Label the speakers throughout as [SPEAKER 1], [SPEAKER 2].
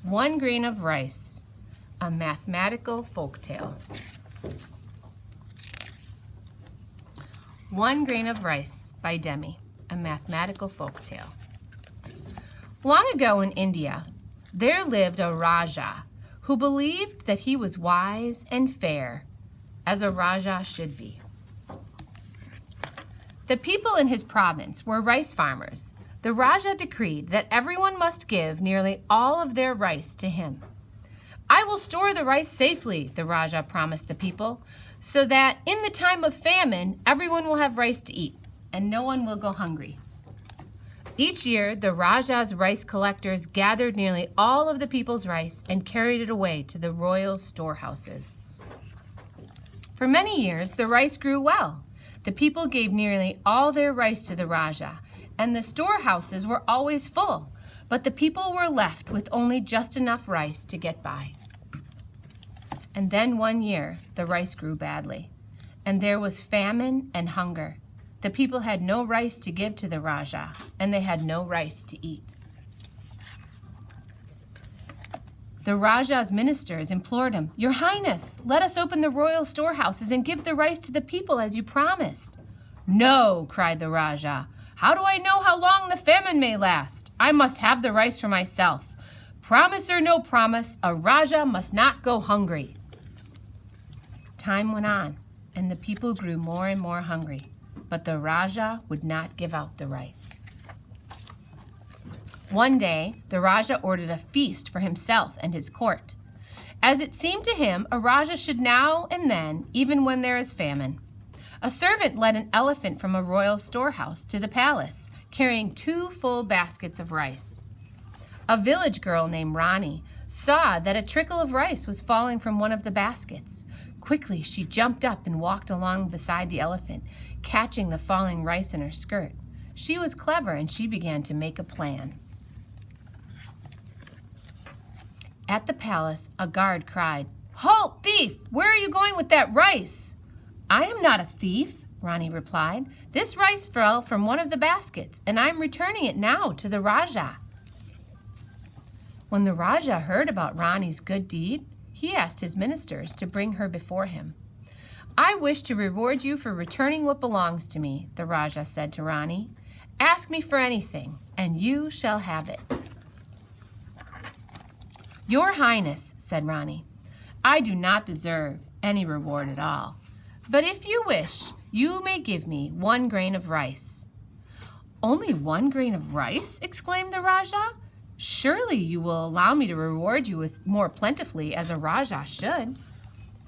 [SPEAKER 1] One Grain of Rice, a mathematical folktale. One Grain of Rice by Demi, a mathematical folktale. Long ago in India, there lived a Raja who believed that he was wise and fair, as a Raja should be. The people in his province were rice farmers. The Raja decreed that everyone must give nearly all of their rice to him. I will store the rice safely, the Raja promised the people, so that in the time of famine, everyone will have rice to eat, and no one will go hungry. Each year, the Raja's rice collectors gathered nearly all of the people's rice and carried it away to the royal storehouses. For many years, the rice grew well. The people gave nearly all their rice to the Raja, and the storehouses were always full, but the people were left with only just enough rice to get by. And then one year, the rice grew badly, and there was famine and hunger. The people had no rice to give to the Raja, and they had no rice to eat. The Raja's ministers implored him, "Your Highness, let us open the royal storehouses and give the rice to the people as you promised." "No," cried the Raja. "How do I know how long the famine may last? I must have the rice for myself. Promise or no promise, a Raja must not go hungry." Time went on, and the people grew more and more hungry, but the Raja would not give out the rice. One day, the Raja ordered a feast for himself and his court. As it seemed to him, a Raja should now and then, even when there is famine. A servant led an elephant from a royal storehouse to the palace, carrying 2 full baskets of rice. A village girl named Rani saw that a trickle of rice was falling from one of the baskets. Quickly, she jumped up and walked along beside the elephant, catching the falling rice in her skirt. She was clever, and she began to make a plan. At the palace, a guard cried, "Halt, thief! Where are you going with that rice?" "I am not a thief," Rani replied. "This rice fell from one of the baskets, and I am returning it now to the Raja." When the Raja heard about Rani's good deed, he asked his ministers to bring her before him. "I wish to reward you for returning what belongs to me," the Raja said to Rani. "Ask me for anything, and you shall have it." "Your Highness," said Rani, "I do not deserve any reward at all. But if you wish, you may give me 1 grain of rice." "Only 1 grain of rice?" exclaimed the Raja. "Surely you will allow me to reward you with more plentifully, as a Raja should."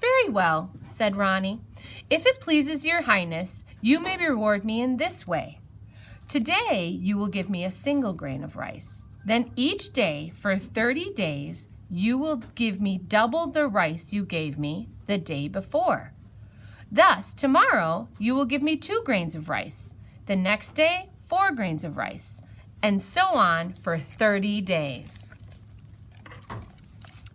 [SPEAKER 1] "Very well," said Rani. "If it pleases your Highness, you may reward me in this way. Today you will give me a single grain of rice. Then each day for 30 days you will give me double the rice you gave me the day before. Thus, tomorrow you will give me 2 grains of rice, the next day 4 grains of rice, and so on for 30 days.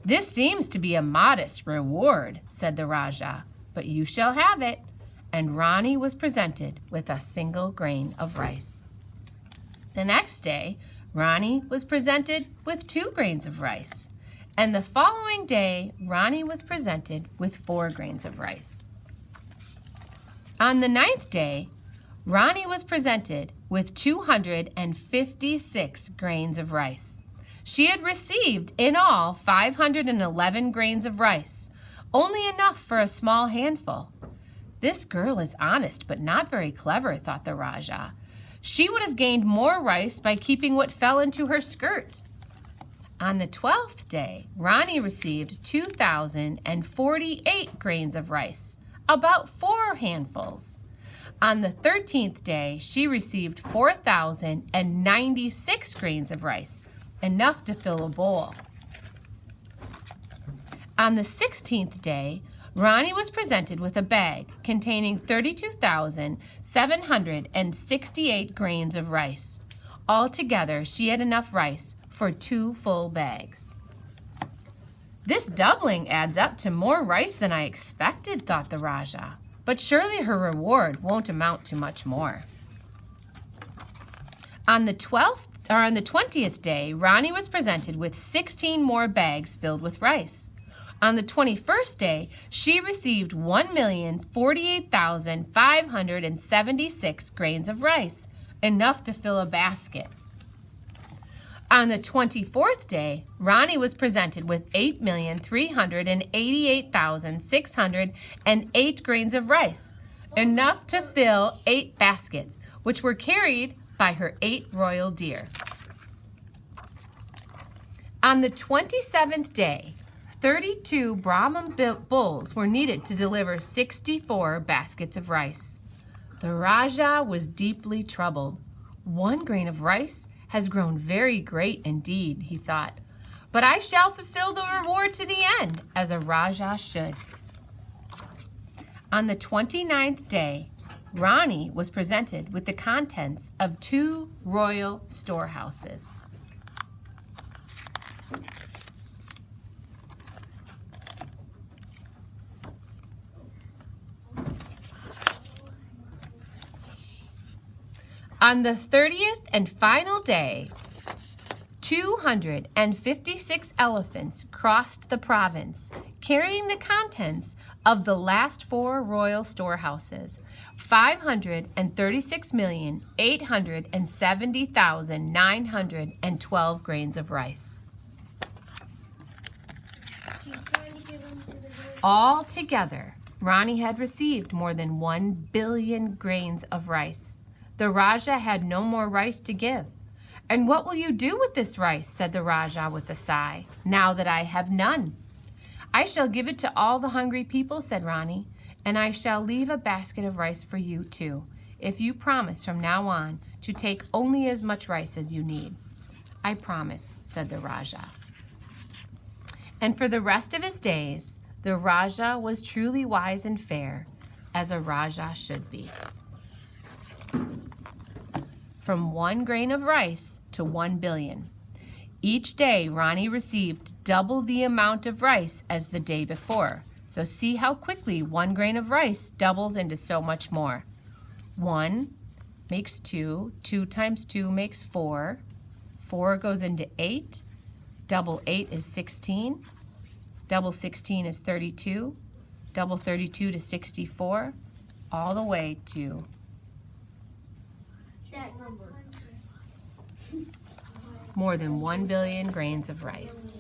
[SPEAKER 1] "This seems to be a modest reward," said the Raja, "but you shall have it." And Rani was presented with a single grain of rice. The next day, Rani was presented with 2 grains of rice, and the following day, Rani was presented with 4 grains of rice. On the 9th day, Rani was presented with 256 grains of rice. She had received in all 511 grains of rice, only enough for a small handful. "This girl is honest but not very clever," thought the Raja. "She would have gained more rice by keeping what fell into her skirt." On the 12th day, Rani received 2,048 grains of rice, about 4 handfuls. On the 13th day, she received 4,096 grains of rice, enough to fill a bowl. On the 16th day, Rani was presented with a bag containing 32,768 grains of rice. Altogether, she had enough rice for 2 full bags. "This doubling adds up to more rice than I expected," thought the Raja. "But surely her reward won't amount to much more." On the 12th On the 20th day, Rani was presented with 16 more bags filled with rice. On the 21st day, she received 1,048,576 grains of rice, enough to fill a basket. On the 24th day, Rani was presented with 8,388,608 grains of rice, enough to fill 8 baskets, which were carried by her 8 royal deer. On the 27th day, 32 Brahman bulls were needed to deliver 64 baskets of rice. The Raja was deeply troubled. 1 grain of rice has grown very great indeed, he thought. But I shall fulfill the reward to the end, as a Raja should. On the 29th day, Rani was presented with the contents of 2 royal storehouses. On the 30th and final day, 256 elephants crossed the province, carrying the contents of the last 4 royal storehouses, 536,870,912 grains of rice. Altogether, Rani had received more than 1 billion grains of rice. The Raja had no more rice to give. "And what will you do with this rice?" said the Raja with a sigh, "now that I have none?" "I shall give it to all the hungry people," said Rani, "and I shall leave a basket of rice for you too, if you promise from now on to take only as much rice as you need." "I promise," said the Raja. And for the rest of his days, the Raja was truly wise and fair, as a Raja should be. From 1 grain of rice to 1 billion. Each day, Rani received double the amount of rice as the day before. So see how quickly 1 grain of rice doubles into so much more. 1 makes 2. 2 times 2 makes 4. 4 goes into 8. Double 8 is 16. Double 16 is 32. Double 32 to 64. All the way to more than 1 billion grains of rice.